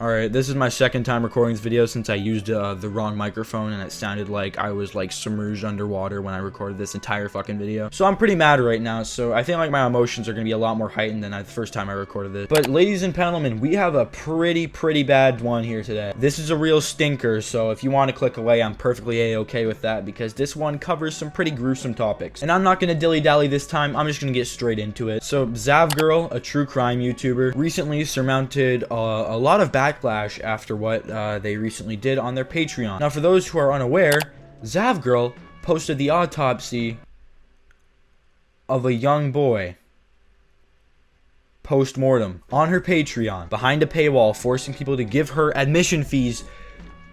Alright, this is my second time recording this video since I used the wrong microphone and it sounded like I was like submerged underwater when I recorded this entire fucking video. So I'm pretty mad right now, so I think like my emotions are gonna be a lot more heightened than the first time I recorded this. But ladies and gentlemen, we have a pretty bad one here today. This is a real stinker, so if you want to click away, I'm perfectly a-okay with that because this one covers some pretty gruesome topics. And I'm not gonna dilly-dally this time, I'm just gonna get straight into it. So Zav Girl, a true crime YouTuber, recently surmounted a lot of backlash after what they recently did on their Patreon. Now, for those who are unaware, Zav Girl posted the autopsy of a young boy post-mortem on her Patreon behind a paywall, forcing people to give her admission fees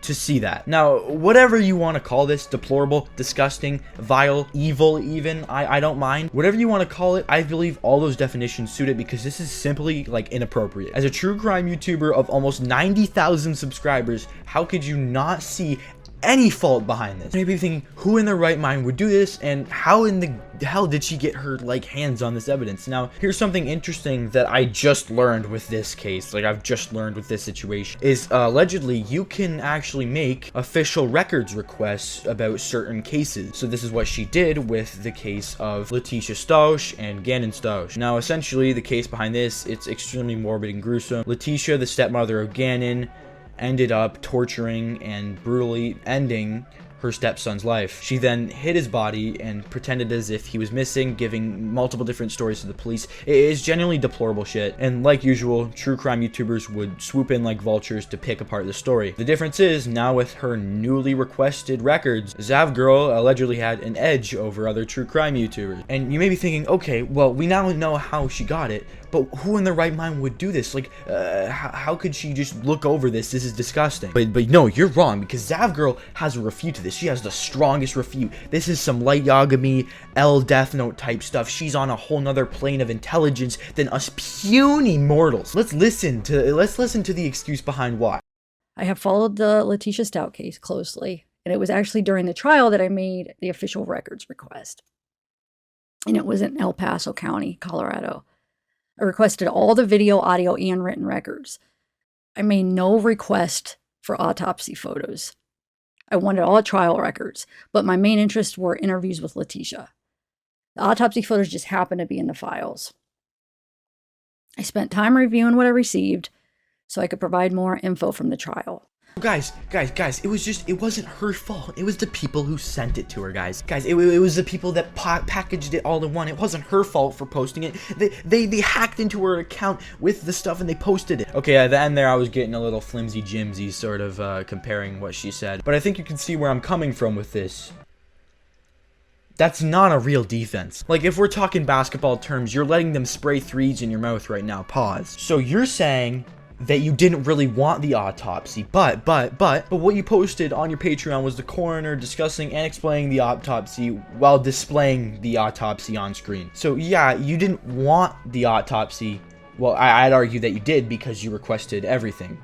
to see that. Now, whatever you want to call this, deplorable, disgusting, vile, evil even, I don't mind. Whatever you want to call it, I believe all those definitions suit it because this is simply, like, inappropriate. As a true crime YouTuber of almost 90,000 subscribers, how could you not see any fault behind this? Maybe thinking, who in their right mind would do this, and how in the hell did she get her like hands on this evidence? Now, here's something interesting that I just learned with this case, like I've just learned with this situation, is allegedly you can actually make official records requests about certain cases. So this is what she did with the case of Letitia Stausch and Gannon Stausch. Now, essentially, the case behind this, it's extremely morbid and gruesome. Letitia, the stepmother of Gannon, ended up torturing and brutally ending her stepson's life. She then hid his body and pretended as if he was missing, giving multiple different stories to the police. It is genuinely deplorable shit, and like usual, true crime YouTubers would swoop in like vultures to pick apart the story. The difference is, now with her newly requested records, Zav Girl allegedly had an edge over other true crime YouTubers. And you may be thinking, okay, well, we now know how she got it, but who in their right mind would do this? Like, how could she just look over this? This is disgusting. But no, you're wrong, because Zav Girl has a refute to this. She has the strongest refute. This is some light Yagami, L Death Note type stuff. She's on a whole nother plane of intelligence than us puny mortals. Let's listen to the excuse behind why. I have followed the Letitia Stout case closely, and it was actually during the trial that I made the official records request. And it was in El Paso County, Colorado. I requested all the video, audio, and written records. I made no request for autopsy photos. I wanted all trial records, but my main interests were interviews with Letitia. The autopsy photos just happened to be in the files. I spent time reviewing what I received so I could provide more info from the trial. Guys, it wasn't her fault. It was the people who sent it to her, guys. It was the people that packaged it all in one. It wasn't her fault for posting it. They hacked into her account with the stuff and they posted it. Okay, at the end there, I was getting a little flimsy-jimsy sort of comparing what she said. But I think you can see where I'm coming from with this. That's not a real defense. Like, if we're talking basketball terms, you're letting them spray threes in your mouth right now. Pause. So you're saying that you didn't really want the autopsy, but what you posted on your Patreon was the coroner discussing and explaining the autopsy while displaying the autopsy on screen. So yeah, you didn't want the autopsy. Well, I'd argue that you did because you requested everything,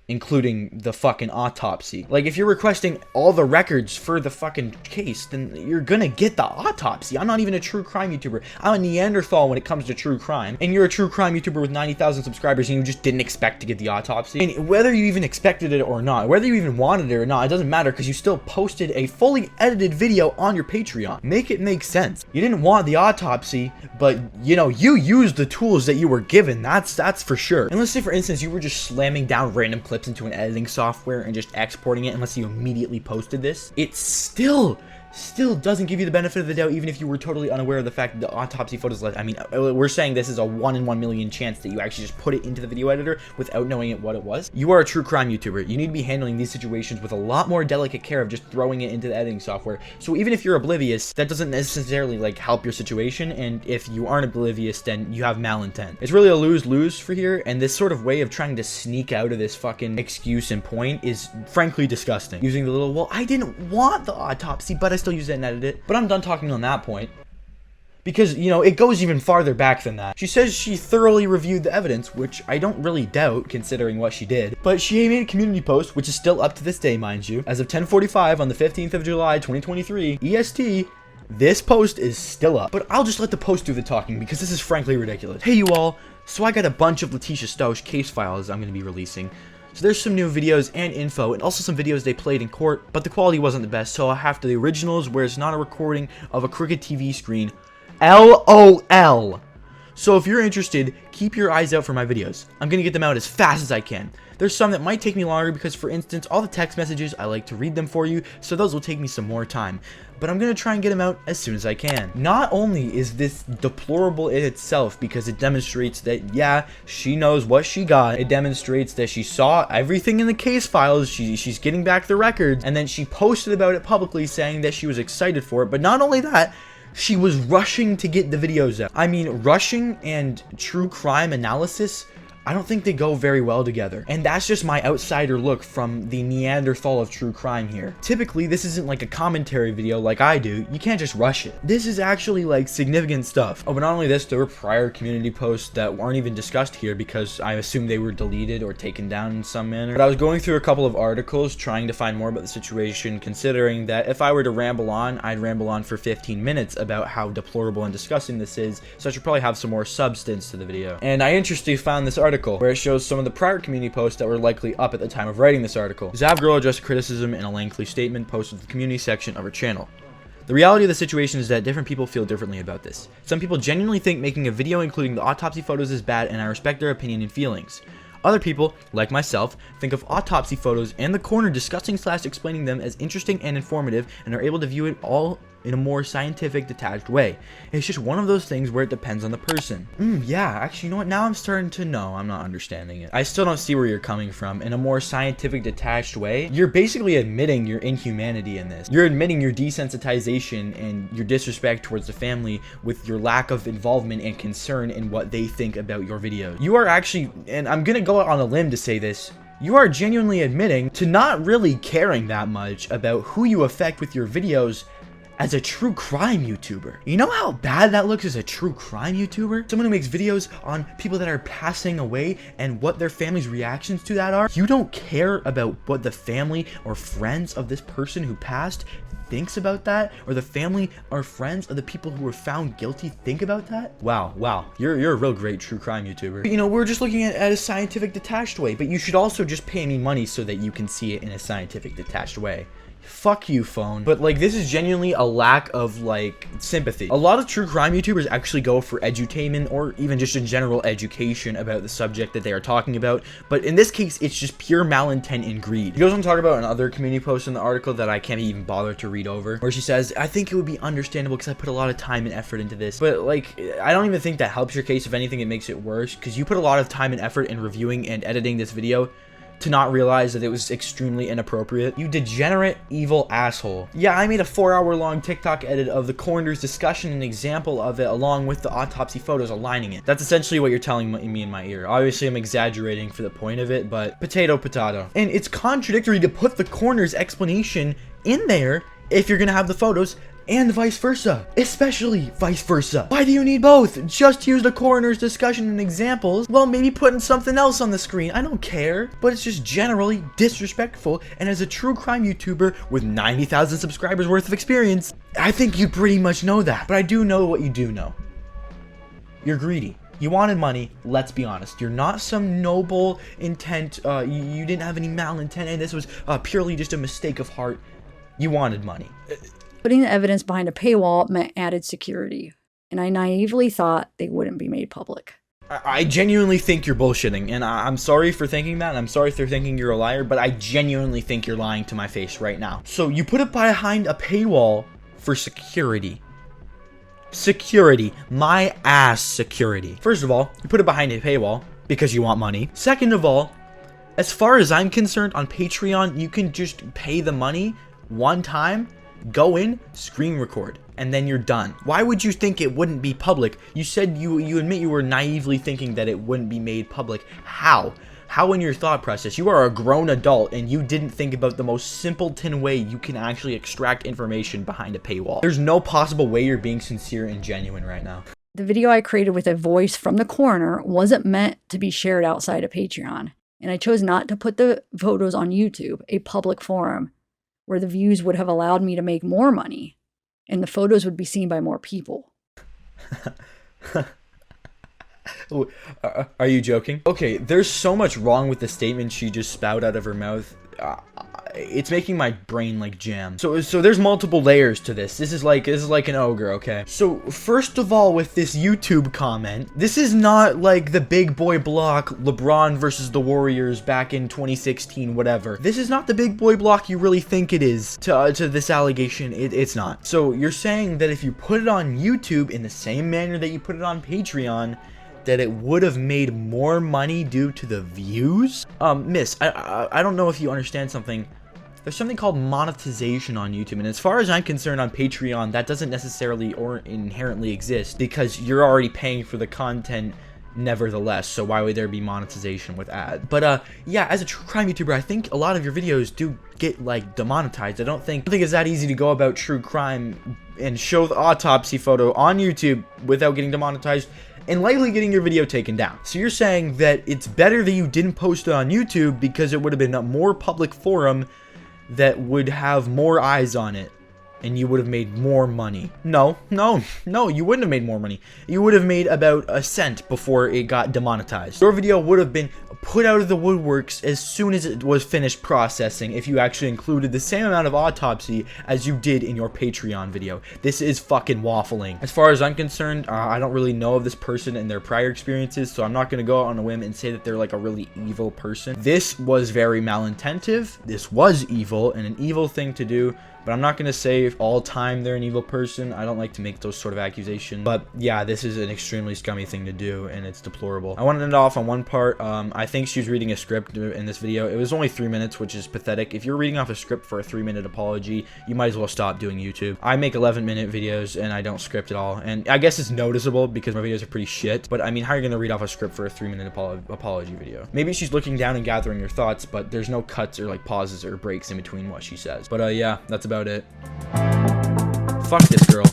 including the fucking autopsy. Like, if you're requesting all the records for the fucking case, then you're gonna get the autopsy. I'm not even a true crime YouTuber. I'm a Neanderthal when it comes to true crime. And you're a true crime YouTuber with 90,000 subscribers and you just didn't expect to get the autopsy. And whether you even expected it or not, whether you even wanted it or not, it doesn't matter because you still posted a fully edited video on your Patreon. Make it make sense. You didn't want the autopsy, but you know, you used the tools that you were given. That's for sure. And let's say, for instance, you were just slamming down random clips into an editing software and just exporting it unless you immediately posted this, it still doesn't give you the benefit of the doubt, even if you were totally unaware of the fact that the autopsy photos. I mean, we're saying this is a 1 in 1 million chance that you actually just put it into the video editor without knowing what it was. You are a true crime YouTuber. You need to be handling these situations with a lot more delicate care of just throwing it into the editing software. So even if you're oblivious, that doesn't necessarily like help your situation, and if you aren't oblivious, then you have malintent. It's really a lose-lose for here, and this sort of way of trying to sneak out of this fucking excuse and point is frankly disgusting. Using the little, well, I didn't want the autopsy, but I still use it and edit it. But I'm done talking on that point, because, you know, it goes even farther back than that. She says she thoroughly reviewed the evidence, which I don't really doubt considering what she did. But she made a community post, which is still up to this day, mind you. As of 10:45 on the 15th of July, 2023, EST, This post is still up, but I'll just let the post do the talking because this is frankly ridiculous. Hey you all, So I got a bunch of Letitia Stausch case files I'm going to be releasing. So there's some new videos and info, and also some videos they played in court, but the quality wasn't the best, so I have the originals where it's not a recording of a crooked TV screen. LOL. So if you're interested, keep your eyes out for my videos. I'm going to get them out as fast as I can. There's some that might take me longer because, for instance, all the text messages, I like to read them for you, so those will take me some more time. But I'm going to try and get them out as soon as I can. Not only is this deplorable in itself because it demonstrates that, yeah, she knows what she got. It demonstrates that she saw everything in the case files, she's getting back the records, and then she posted about it publicly saying that she was excited for it. But not only that, she was rushing to get the videos out. I mean, rushing and true crime analysis, I don't think they go very well together. And that's just my outsider look from the Neanderthal of true crime here. Typically, this isn't like a commentary video like I do. You can't just rush it. This is actually like significant stuff. Oh, but not only this, there were prior community posts that weren't even discussed here because I assume they were deleted or taken down in some manner. But I was going through a couple of articles trying to find more about the situation, considering that if I were to ramble on, I'd ramble on for 15 minutes about how deplorable and disgusting this is, so I should probably have some more substance to the video. And I interestingly found this article where it shows some of the prior community posts that were likely up at the time of writing this article. Zav Girl addressed criticism in a lengthy statement posted to the community section of her channel. The reality of the situation is that different people feel differently about this. Some people genuinely think making a video including the autopsy photos is bad, and I respect their opinion and feelings. Other people, like myself, think of autopsy photos and the coroner discussing / explaining them as interesting and informative, and are able to view it all in a more scientific, detached way. It's just one of those things where it depends on the person. Yeah, actually, you know what? Now I'm starting to know. I'm not understanding it. I still don't see where you're coming from. In a more scientific, detached way, you're basically admitting your inhumanity in this. You're admitting your desensitization and your disrespect towards the family with your lack of involvement and concern in what they think about your videos. You are actually, and I'm gonna go out on a limb to say this, you are genuinely admitting to not really caring that much about who you affect with your videos as a true crime YouTuber. You know how bad that looks as a true crime YouTuber? Someone who makes videos on people that are passing away and what their family's reactions to that are. You don't care about what the family or friends of this person who passed thinks about that, or the family or friends of the people who were found guilty think about that. Wow, you're a real great true crime YouTuber. You know, we're just looking at a scientific, detached way, but you should also just pay me money so that you can see it in a scientific, detached way. Fuck you, phone. But like, this is genuinely a lack of like sympathy. A lot of true crime YouTubers actually go for edutainment or even just in general education about the subject that they are talking about, but in this case it's just pure malintent and greed. He goes on to talk about another community post in the article that I can't even bother to read over, where she says, I think it would be understandable because I put a lot of time and effort into this, but like, I don't even think that helps your case. If anything, it makes it worse, because you put a lot of time and effort in reviewing and editing this video to not realize that it was extremely inappropriate. You degenerate, evil asshole. Yeah, I made a 4-hour-long TikTok edit of the coroner's discussion, an example of it, along with the autopsy photos aligning it. That's essentially what you're telling me in my ear. Obviously, I'm exaggerating for the point of it, but potato, potato. And it's contradictory to put the coroner's explanation in there if you're gonna have the photos, and vice versa, especially vice versa. Why do you need both? Just use the coroner's discussion and examples. Well, maybe putting something else on the screen. I don't care, but it's just generally disrespectful. And as a true crime YouTuber with 90,000 subscribers worth of experience, I think you pretty much know that. But I do know what you do know. You're greedy. You wanted money, let's be honest. You're not some noble intent. You didn't have any malintent, and this was purely just a mistake of heart. You wanted money. Putting the evidence behind a paywall meant added security, and I naively thought they wouldn't be made public. I genuinely think you're bullshitting, and I'm sorry for thinking that, and I'm sorry for thinking you're a liar, but I genuinely think you're lying to my face right now. So you put it behind a paywall for security. Security. My ass security. First of all, you put it behind a paywall because you want money. Second of all, as far as I'm concerned, on Patreon, you can just pay the money one time, go in, screen record, and then you're done. Why would you think it wouldn't be public? You said you admit you were naively thinking that it wouldn't be made public. How? How in your thought process? You are a grown adult and you didn't think about the most simpleton way you can actually extract information behind a paywall. There's no possible way you're being sincere and genuine right now. The video I created with a voice from the coroner wasn't meant to be shared outside of Patreon, and I chose not to put the photos on YouTube, a public forum, where the views would have allowed me to make more money and the photos would be seen by more people. Are you joking? Okay, there's so much wrong with the statement she just spouted out of her mouth. It's making my brain like jam. So there's multiple layers to this. This is like an ogre, okay? So first of all, with this YouTube comment, this is not like the big boy block LeBron versus the Warriors back in 2016, whatever. This is not the big boy block you really think it is to this allegation. It's not. So you're saying that if you put it on YouTube in the same manner that you put it on Patreon, that it would have made more money due to the views? Miss, I don't know if you understand something. There's something called monetization on YouTube, and as far as I'm concerned on Patreon, that doesn't necessarily or inherently exist because you're already paying for the content nevertheless, so why would there be monetization with ads? But yeah, as a true crime YouTuber, I think a lot of your videos do get like demonetized. I don't think it's that easy to go about true crime and show the autopsy photo on YouTube without getting demonetized and likely getting your video taken down. So you're saying that it's better that you didn't post it on YouTube because it would have been a more public forum that would have more eyes on it and you would have made more money. No, you wouldn't have made more money. You would have made about a cent before it got demonetized. Your video would have been put out of the woodworks as soon as it was finished processing if you actually included the same amount of autopsy as you did in your Patreon video. This is fucking waffling. As far as I'm concerned, I don't really know of this person and their prior experiences, so I'm not going to go out on a whim and say that they're like a really evil person. This was very malintentive. This was evil and an evil thing to do. But I'm not going to say all time they're an evil person. I don't like to make those sort of accusations. But yeah, this is an extremely scummy thing to do, and it's deplorable. I want to end off on one part. I think she was reading a script in this video. It was only 3 minutes, which is pathetic. If you're reading off a script for a 3-minute apology, you might as well stop doing YouTube. I make 11-minute videos, and I don't script at all. And I guess it's noticeable because my videos are pretty shit. But I mean, how are you going to read off a script for a 3-minute apology video? Maybe she's looking down and gathering her thoughts, but there's no cuts or like pauses or breaks in between what she says. But yeah, that's about it. Fuck this girl.